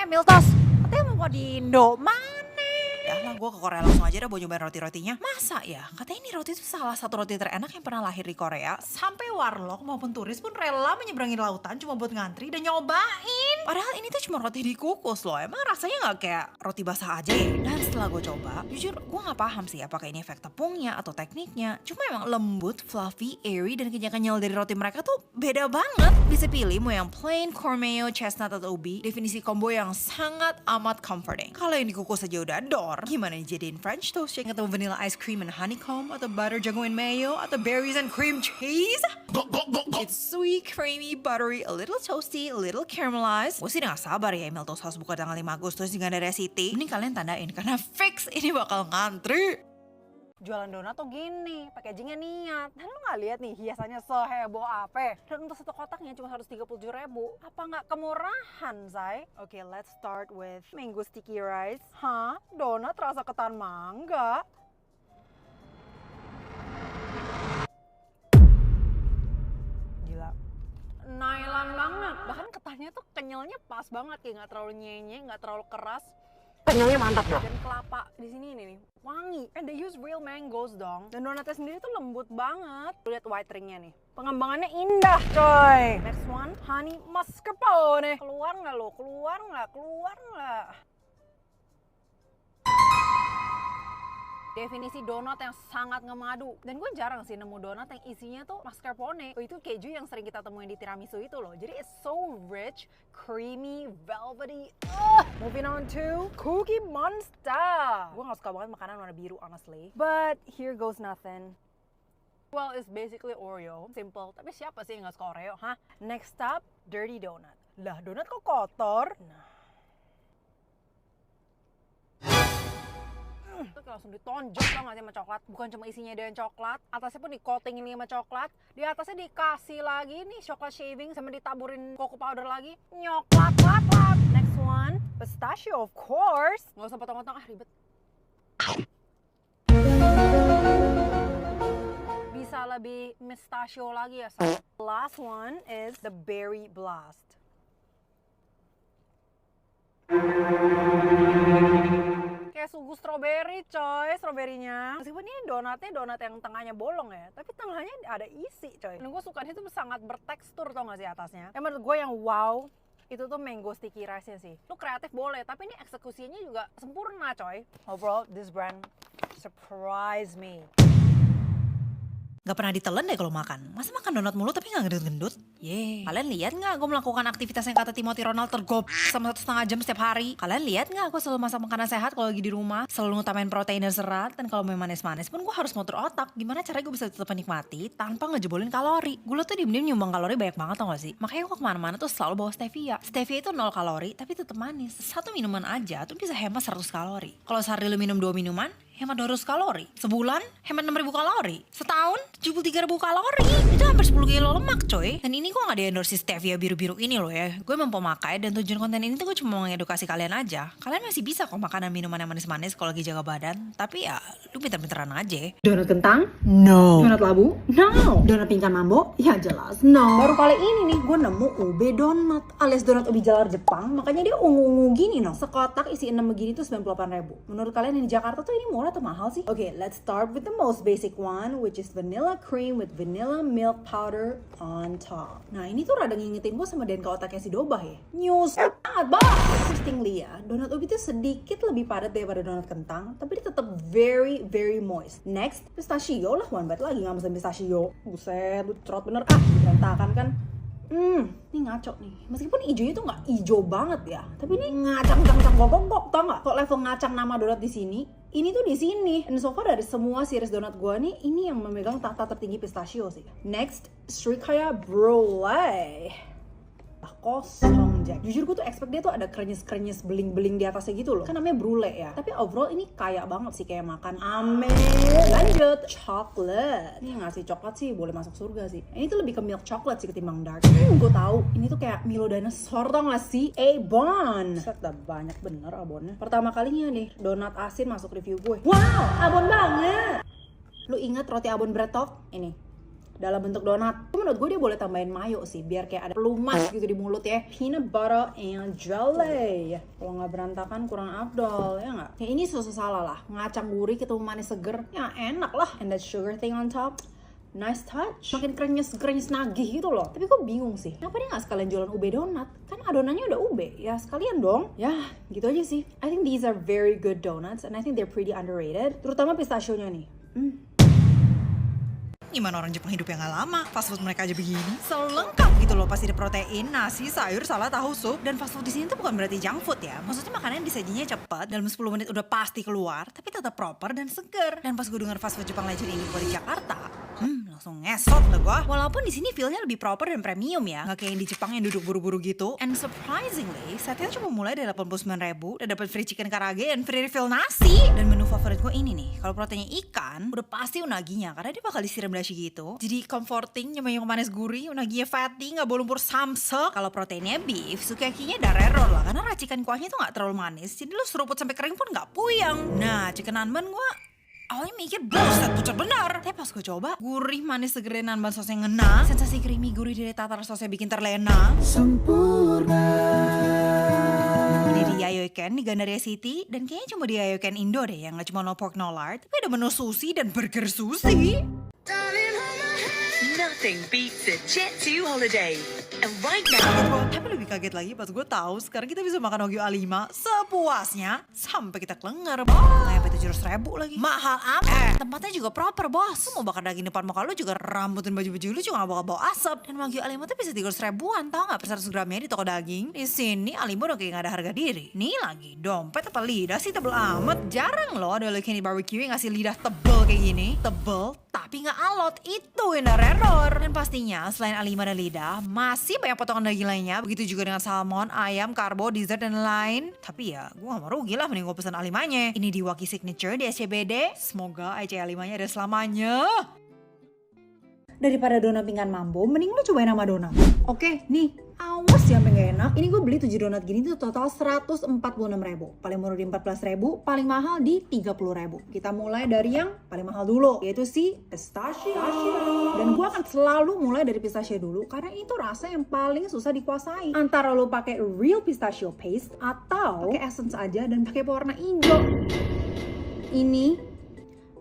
Miltos, katanya mau di Indo. Mana? Ya lah, gue ke Korea langsung aja dah, mau nyobain roti-rotinya. Masa ya? Katanya ini roti itu salah satu roti terenak yang pernah lahir di Korea. Sampai warlock maupun turis pun rela menyeberangi lautan cuma buat ngantri dan nyobain. Padahal ini tuh cuma roti dikukus loh. Emang rasanya gak kayak roti basah aja ya? Dan setelah gue coba, jujur gue gak paham sih apakah ini efek tepungnya atau tekniknya. Cuma emang lembut, fluffy, airy, dan kenyal-kenyal dari roti mereka tuh beda banget. Bisa pilih mau yang plain, corn mayo, chestnut, atau ubi. Definisi combo yang sangat amat comforting. Kalau yang dikukus aja udah adore, gimana dijadiin French toast shake atau vanilla ice cream and honeycomb atau butter jagung and mayo atau berries and cream cheese? It's sweet, creamy, buttery, a little toasty, a little caramelized. Gue sih udah gak sabar ya email toast house buka tanggal 5 Agustus di Gandaria City. Mending kalian tandain karena fix ini bakal ngantri. Jualan donat tuh gini, packagingnya niat. Dan lu gak lihat nih hiasannya seheboh apa? Dan untuk satu kotaknya cuma 137.000. Apa nggak kemurahan, say? Oke, let's start with mango sticky rice. Hah? Donat rasa ketan mangga? Gila. Nailan banget. Bahkan ketannya tuh kenyalnya pas banget, kayak nggak terlalu nyenye, nggak terlalu keras. Kenyalnya mantap dong. Dan kelapa di sini nih wangi. And they use real mangoes dong. Dan donatnya sendiri tuh lembut banget. Lihat white ringnya nih. Pengembangannya indah coy. Next one, honey mascarpone. Keluar nggak lo? Keluar nggak? Keluar nggak? Definisi donat yang sangat ngemadu. Dan gue jarang sih nemu donat yang isinya tuh mascarpone. Itu keju yang sering kita temuin di tiramisu itu loh. Jadi it's so rich, creamy, velvety. Moving on to Cookie Monster. Gue gak suka banget makanan warna biru honestly. But here goes nothing. Well, it's basically Oreo. Simple. Tapi siapa sih yang gak suka Oreo? Hah? Next up, dirty donut. Lah, donat kok kotor? Nah. Itu langsung ditonjok tau gak sih sama coklat. Bukan cuma isinya dengan coklat, atasnya pun di coating ini sama coklat. Di atasnya dikasih lagi nih coklat shaving sama ditaburin cocoa powder lagi. Nyoklat, lat. Next one, pistachio of course. Gak usah potong-potong, ribet. Bisa lebih pistachio lagi ya. Last one is the berry blast. Kayak sugu stroberi coy, stroberinya. Meskipun ini donatnya donat yang tengahnya bolong ya, tapi tengahnya ada isi coy. Dan gue sukanya itu sangat bertekstur tau gak sih atasnya. Yang menurut gue yang wow, itu tuh mango sticky rice-nya sih. Lu kreatif boleh, tapi ini eksekusinya juga sempurna coy. Overall, this brand surprise me. Gak pernah ditelan deh kalau makan. Masa makan donat mulu tapi gak gendut-gendut? Kalian lihat gak gue melakukan aktivitas yang kata Timothy Ronald tergop sama 1,5 jam setiap hari? Kalian lihat gak gue selalu masak makanan sehat kalau lagi di rumah? Selalu ngutamain protein dan serat. Dan kalau mau manis-manis pun gue harus motor otak. Gimana caranya gue bisa tetap menikmati tanpa ngejebolin kalori? Gula tuh diem-diem nyumbang kalori banyak banget tau gak sih? Makanya gue kemana-mana tuh selalu bawa stevia. Stevia itu 0 kalori tapi tetap manis. Satu minuman aja tuh bisa hemat 100 kalori. Kalau sehari lu minum 2 minuman, hemat 200 kalori. Sebulan, hemat 6.000 kalori. Setahun, 73.000 kalori. Itu hampir 10 kilo lemak coy. Dan ini gue gak di-endorse stevia biru-biru ini loh ya. Gue memang pemakai dan tujuan konten ini tuh gue cuma mau mengedukasi kalian aja. Kalian masih bisa kok makanan minuman yang manis-manis kalau lagi jaga badan. Tapi ya, lu pinter-pinteran aja. Donat kentang? No. Donat labu? No. Donat pingkan mambo? Ya jelas no. Baru kali ini nih gue nemu ube donat alias donat ubi jalar Jepang. Makanya dia ungu-ungu gini no. Sekotak isi 6 begini tuh 98.000. Menurut kalian yang di Jakarta tuh ini murah atau mahal sih? Oke, let's start with the most basic one, which is vanilla cream with vanilla milk powder on top. Nah ini tuh rada ngingetin gue sama Denka otaknya si Dobah ya. News banget banget. Interestingly ya, donat ubi tuh sedikit lebih padat daripada donat kentang, tapi dia tetap very very moist. Next, pistachio lah, one bite lagi nggak mesen pistachio. Buset, lu cerot bener berantakan kan? Ini ngaco nih. Meskipun ijonya tuh nggak ijo banget ya, tapi ini ngacang gogok tau nggak? Kok level ngacang nama donat di sini? Ini tuh di sini. And so far dari semua series donat gue nih, ini yang memegang tahta tertinggi pistachio sih. Next, Srikaya Brulee. Kosong Jack. Jujur gue tuh expect dia tuh ada krenyes beling-beling di atasnya gitu loh. Kan namanya brulee ya. Tapi overall ini kaya banget sih kayak makan. Amin. Lanjut, coklat. Ini ngasih coklat sih boleh masuk surga sih. Ini tuh lebih ke milk chocolate sih ketimbang dark. Gue tahu ini tuh kayak Milo dinosaur tau gak sih? Abon. Set dah banyak bener abonnya. Pertama kalinya nih donat asin masuk review gue. Wow, abon banget. Lu ingat roti abon bread talk? Ini. dalam bentuk donat. Menurut gue dia boleh tambahin mayo sih, biar kayak ada pelumas gitu di mulut ya. Peanut butter and jelly. Kalau nggak berantakan kurang afdol, ya nggak? Kayak ini susah salah lah. Ngacang gurih ketemu manis seger, ya enak lah. And that sugar thing on top. Nice touch. Makin krenyes nagih gitu loh. Tapi gue bingung sih, kenapa dia nggak sekalian jualan ube donat? Kan adonannya udah ube, ya sekalian dong. Ya gitu aja sih. I think these are very good donuts and I think they're pretty underrated. Terutama pistachio-nya nih. Gimana orang Jepang hidup yang gak lama? Fast food mereka aja begini. Selengkap gitu loh, pasti ada protein, nasi, sayur, salad, tahu, sup. Dan fast food di sini tuh bukan berarti junk food ya. Maksudnya makanan disajinya cepet, dalam 10 menit udah pasti keluar, tapi tetap proper dan seger. Dan pas gue denger fast food Jepang legend ini gue di Jakarta, langsung ngesot lah gue. Walaupun di sini feel-nya lebih proper dan premium ya, nggak kayak yang di Jepang yang duduk buru-buru gitu. And surprisingly, setnya cuma mulai dari 89.000 dan dapat free chicken karage dan free refill nasi. Dan menu favorit gue ini nih, kalau proteinnya ikan, udah pasti unaginya karena dia bakal disiram dashi gitu. Jadi comforting, nyobain yang manis gurih, unaginya fatty, nggak bau lumpur samsek. Kalau proteinnya beef, sukiyakinya dareror lah karena racikan kuahnya tuh nggak terlalu manis. Jadi lu seruput sampai kering pun nggak puyeng. Nah, chicken nanban gue awalnya mikir buset pucat benar. Tapi pas gue coba, gurih manis seger nanban sosnya ngena. Sensasi creamy gurih dari tatar sosnya bikin terlena. Sempurna. Ini di Yayoken di Gandaria City. Dan kayaknya cuma di Yayoken Indo deh yang gak cuma no pork no lard, tapi ada menu sushi dan burger sushi. Nothing beats a Jet2 holiday. And right now, Tapi lebih kaget lagi pas gue tahu sekarang kita bisa makan Wagyu A5 sepuasnya sampai kita kelengar. Sampai 700.000 lagi. Mahal amat. Tempatnya juga proper bos. Lu mau bakar daging depan muka lu juga rambut dan baju-baju lu juga gak bakal bau asap. Dan Wagyu A5 tuh bisa 300.000-an tau gak per 100 gramnya di toko daging. Di sini A5 udah kayak gak ada harga diri. Nih lagi dompet apa lidah sih tebel amat. Jarang loh ada Lekini Barbecue yang ngasih lidah tebel kayak gini. Tebel tapi gak alot. Itu yang error. Dan pastinya selain A5 dan lidah masih banyak potongan daging lainnya. Begitu juga dengan salmon, ayam, karbo, dessert dan lain. Tapi ya gue gak mau rugi lah mending gue pesen A5-nya. Ini di Waki Signature di SCBD. Semoga IC A5-nya ada selamanya. Daripada donat pinggan mambo, mending lo cobain nama donat. Oke, nih, awas ya sampai gak enak. Ini gue beli 7 donat gini tuh total 146.000. Paling murah di 14.000, paling mahal di 30.000. Kita mulai dari yang paling mahal dulu, yaitu si pistachio. Dan gue akan selalu mulai dari pistachio dulu karena itu rasa yang paling susah dikuasai. Antara lo pakai real pistachio paste atau pakai essence aja dan pakai pewarna hijau. Ini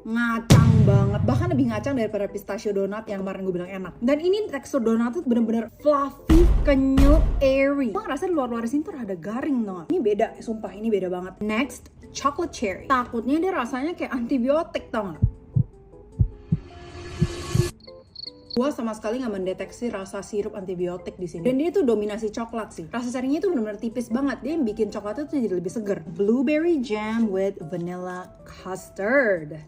ngacang banget, bahkan lebih ngacang daripada pistachio donat yang kemarin gue bilang enak. Dan ini tekstur donat tuh bener-bener fluffy, kenyal, airy. Gue ngerasa di luar-luar sini tuh rada garing tau gak? Ini beda, sumpah ini beda banget. Next, chocolate cherry. Takutnya dia rasanya kayak antibiotik tau gak? Gue sama sekali nggak mendeteksi rasa sirup antibiotik di sini. Dan dia tuh dominasi coklat sih. Rasa cherry-nya tuh benar-benar tipis banget. Dia yang bikin coklatnya tuh jadi lebih seger. Blueberry jam with vanilla custard.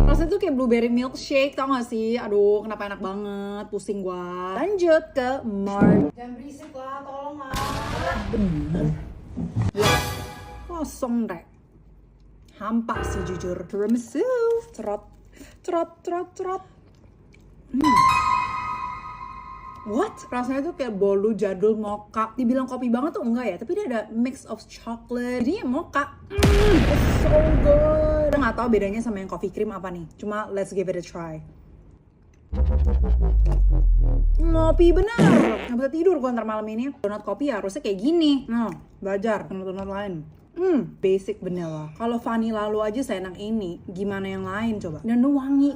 Rasanya tuh kayak blueberry milkshake, tau gak sih? Aduh, kenapa enak banget, pusing gua. Lanjut ke Jangan berisik lah, tolong lah. Bener. Kosong deh. Hampa sih jujur. Tiramisu. Cerot. What? Rasanya tuh kayak bolu jadul mocha. Dibilang kopi banget tuh enggak ya, tapi dia ada mix of chocolate. Jadinya mocha. It's so good. Gue gak tau bedanya sama yang coffee cream apa nih. Cuma let's give it a try. Ngopi bener. Gak bisa tidur gue ntar malam ini. Donat kopi harusnya kayak gini. Belajar sama donat lain. Basic vanilla. Kalau vanilla lu aja seenak ini, gimana yang lain coba? Dan wangi.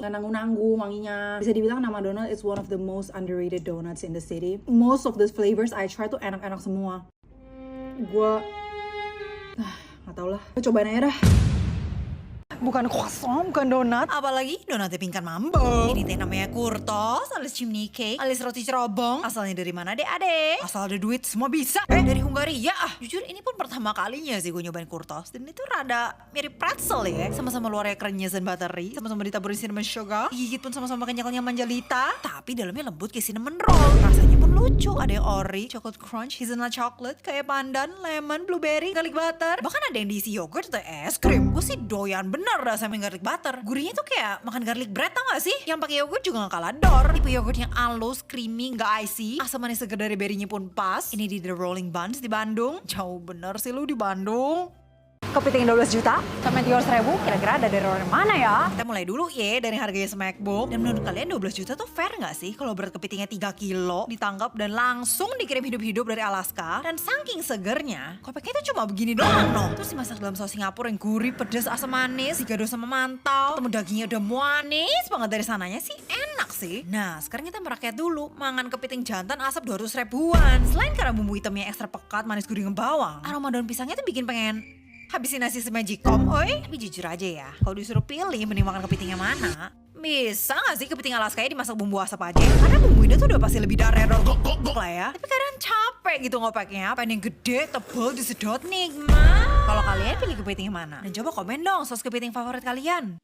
Gak nanggung-nanggung wanginya. Bisa dibilang nama donat is one of the most underrated donuts in the city. Most of the flavors I try tuh enak-enak semua. Gue gak tau lah. Gue cobain aja dah. Bukan croissant, bukan donat. Apalagi donatnya pingkan mambo. Ini teh namanya kurtos, alias chimney cake, alias roti cerobong. Asalnya dari mana deh adek? Asal ada duit semua bisa. Dari Hungaria. Jujur ini pun pertama kalinya sih gue nyobain kurtos. Dan itu rada mirip pretzel ya. Sama-sama luarnya krenyes dan buttery. Sama-sama ditaburin cinnamon sugar. Gigit pun sama-sama kenyal-kenyal manjalita. Tapi dalamnya lembut kayak cinnamon roll. Rasanya pun lucu. Ada yang ori, chocolate crunch, hazelnut chocolate, kayak pandan, lemon, blueberry, garlic butter. Bahkan ada yang diisi yogurt atau es krim. Gue sih doyan bener rasanya garlic butter. Gurihnya tuh kayak makan garlic bread tau gak sih? Yang pakai yogurt juga gak kalah dor. Tipe yogurt yang halus, creamy, gak icy. Asam manis segar dari berrynya pun pas. Ini di The Rolling Buns di Bandung. Jauh bener sih lu di Bandung. Kepiting 12 juta sampai 300 ribu, kira-kira ada dari orang mana ya? Kita mulai dulu ya dari harganya Smackbook. Dan menurut kalian 12 juta tuh fair gak sih kalau berat kepitingnya 3 kilo ditangkap dan langsung dikirim hidup-hidup dari Alaska? Dan saking segernya, kopeknya tuh cuma begini doang no. Terus dimasak dalam saus Singapura yang gurih, pedas, asam manis, digado sama mantau. Temu dagingnya udah manis banget dari sananya sih, enak sih. Nah sekarang kita merakyat dulu, mangan kepiting jantan asap 200 ribuan. Selain karena bumbu hitamnya ekstra pekat, manis gurih bawang, aroma daun pisangnya tuh bikin pengen habisin nasi semagicom, oi. Tapi jujur aja ya, kalau disuruh pilih mending makan kepiting yang mana, bisa gak sih kepiting Alaska dimasak bumbu asap aja? Karena bumbu ini tuh udah pasti lebih darah gok lah ya. Tapi kadang capek gitu ngopeknya, pengen yang gede, tebel, disedot, nikmat. Kalau kalian pilih kepiting yang mana? Dan coba komen dong sos kepiting favorit kalian.